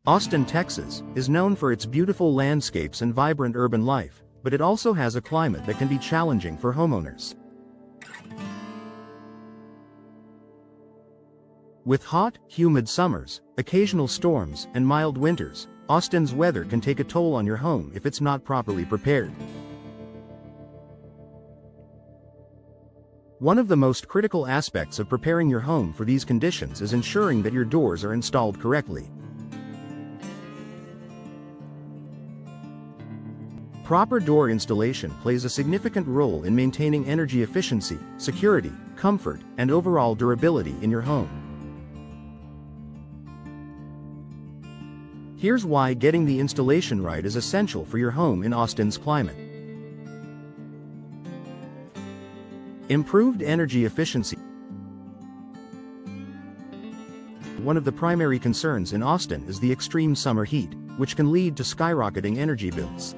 Austin, Texas, is known for its beautiful landscapes and vibrant urban life, but it also has a climate that can be challenging for homeowners. With hot, humid summers, occasional storms, and mild winters, Austin's weather can take a toll on your home if it's not properly prepared. One of the most critical aspects of preparing your home for these conditions is ensuring that your doors are installed correctly. Proper door installation plays a significant role in maintaining energy efficiency, security, comfort, and overall durability in your home. Here's why getting the installation right is essential for your home in Austin's climate. Improved energy efficiency. One of the primary concerns in Austin is the extreme summer heat, which can lead to skyrocketing energy bills.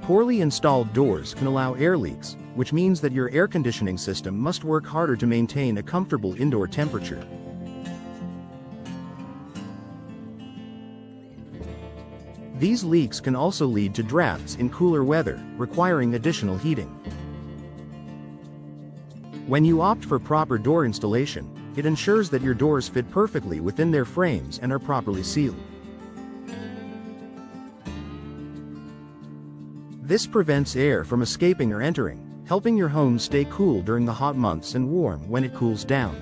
Poorly installed doors can allow air leaks, which means that your air conditioning system must work harder to maintain a comfortable indoor temperature. These leaks can also lead to drafts in cooler weather, requiring additional heating. When you opt for proper door installation, it ensures that your doors fit perfectly within their frames and are properly sealed. This prevents air from escaping or entering, helping your home stay cool during the hot months and warm when it cools down.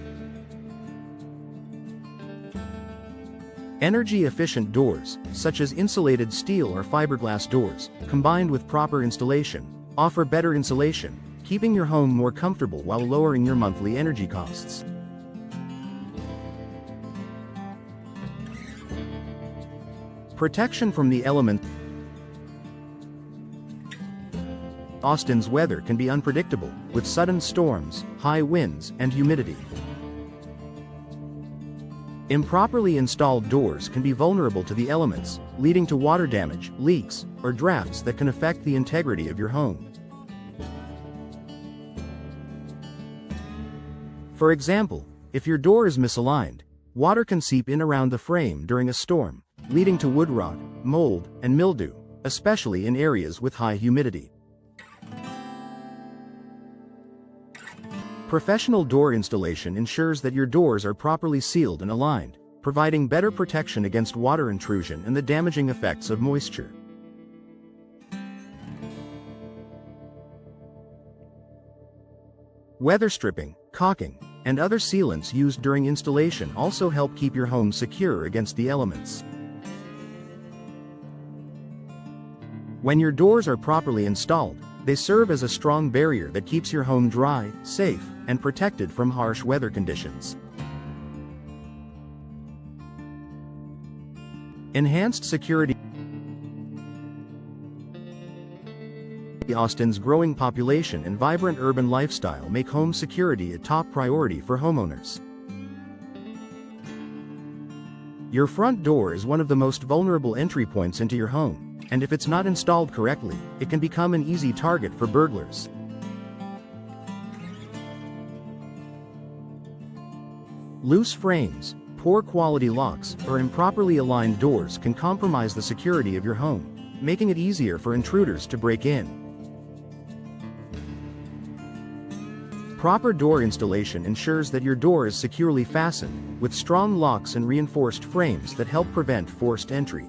Energy-efficient doors, such as insulated steel or fiberglass doors, combined with proper installation, offer better insulation, keeping your home more comfortable while lowering your monthly energy costs. Protection from the elements. Austin's weather can be unpredictable, with sudden storms, high winds, and humidity. Improperly installed doors can be vulnerable to the elements, leading to water damage, leaks, or drafts that can affect the integrity of your home. For example, if your door is misaligned, water can seep in around the frame during a storm, leading to wood rot, mold, and mildew, especially in areas with high humidity. Professional door installation ensures that your doors are properly sealed and aligned, providing better protection against water intrusion and the damaging effects of moisture. Weather stripping, caulking, and other sealants used during installation also help keep your home secure against the elements. When your doors are properly installed, they serve as a strong barrier that keeps your home dry, safe, and protected from harsh weather conditions. Enhanced security. Austin's growing population and vibrant urban lifestyle make home security a top priority for homeowners. Your front door is one of the most vulnerable entry points into your home, and if it's not installed correctly, it can become an easy target for burglars. Loose frames, poor quality locks, or improperly aligned doors can compromise the security of your home, making it easier for intruders to break in. Proper door installation ensures that your door is securely fastened, with strong locks and reinforced frames that help prevent forced entry.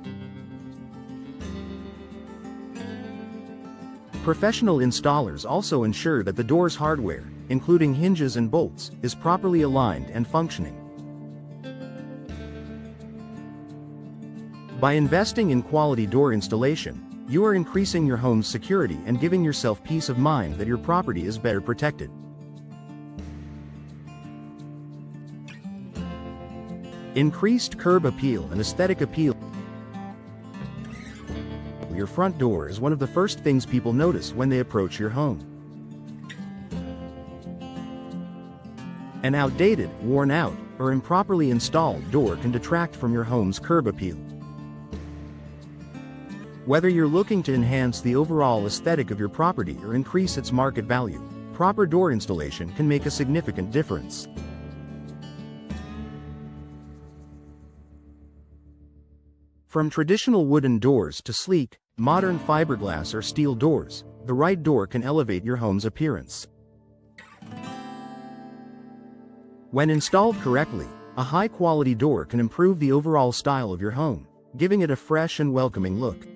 Professional installers also ensure that the door's hardware, including hinges and bolts, is properly aligned and functioning. By investing in quality door installation, you are increasing your home's security and giving yourself peace of mind that your property is better protected. Increased curb appeal and aesthetic appeal. Your front door is one of the first things people notice when they approach your home. An outdated, worn out, or improperly installed door can detract from your home's curb appeal. Whether you're looking to enhance the overall aesthetic of your property or increase its market value, proper door installation can make a significant difference. From traditional wooden doors to sleek, modern fiberglass or steel doors, the right door can elevate your home's appearance. When installed correctly, a high-quality door can improve the overall style of your home, giving it a fresh and welcoming look.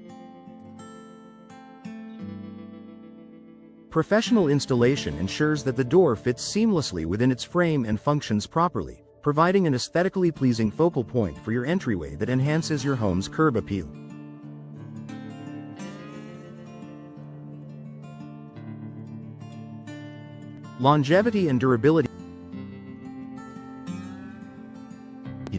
Professional installation ensures that the door fits seamlessly within its frame and functions properly, providing an aesthetically pleasing focal point for your entryway that enhances your home's curb appeal. Longevity and durability.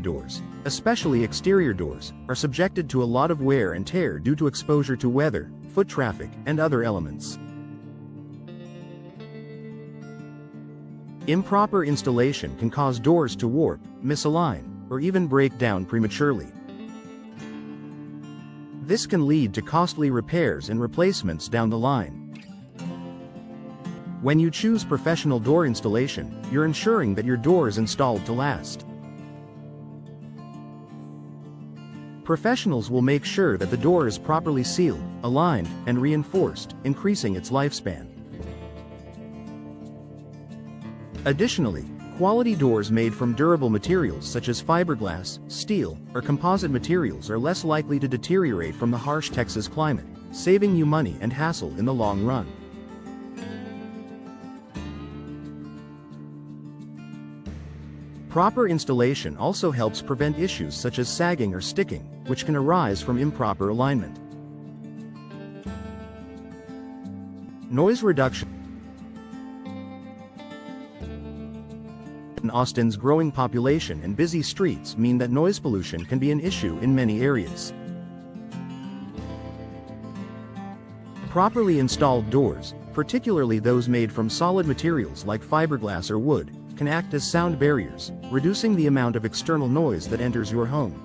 Doors, especially exterior doors, are subjected to a lot of wear and tear due to exposure to weather, foot traffic, and other elements. Improper installation can cause doors to warp, misalign, or even break down prematurely. This can lead to costly repairs and replacements down the line. When you choose professional door installation, you're ensuring that your door is installed to last. Professionals will make sure that the door is properly sealed, aligned, and reinforced, increasing its lifespan. Additionally, quality doors made from durable materials such as fiberglass, steel, or composite materials are less likely to deteriorate from the harsh Texas climate, saving you money and hassle in the long run. Proper installation also helps prevent issues such as sagging or sticking, which can arise from improper alignment. Noise reduction. Austin's growing population and busy streets mean that noise pollution can be an issue in many areas. Properly installed doors, particularly those made from solid materials like fiberglass or wood, can act as sound barriers, reducing the amount of external noise that enters your home.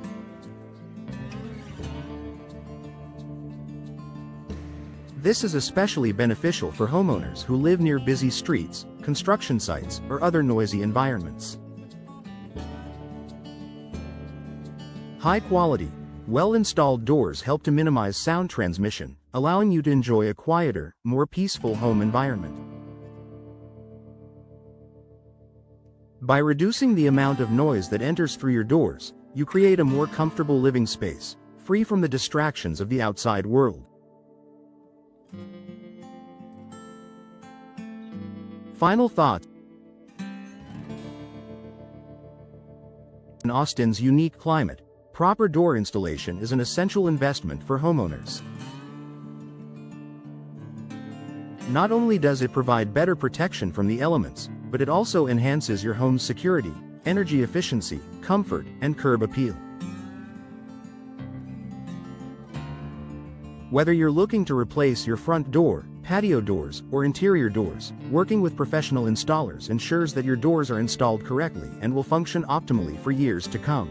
This is especially beneficial for homeowners who live near busy streets, construction sites, or other noisy environments. High-quality, well-installed doors help to minimize sound transmission, allowing you to enjoy a quieter, more peaceful home environment. By reducing the amount of noise that enters through your doors, you create a more comfortable living space, free from the distractions of the outside world. Final thoughts. In Austin's unique climate, proper door installation is an essential investment for homeowners. Not only does it provide better protection from the elements, but it also enhances your home's security, energy efficiency, comfort, and curb appeal. Whether you're looking to replace your front door, patio doors, or interior doors, working with professional installers ensures that your doors are installed correctly and will function optimally for years to come.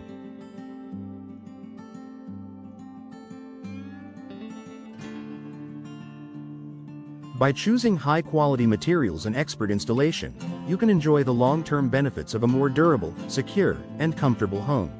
By choosing high-quality materials and expert installation, you can enjoy the long-term benefits of a more durable, secure, and comfortable home.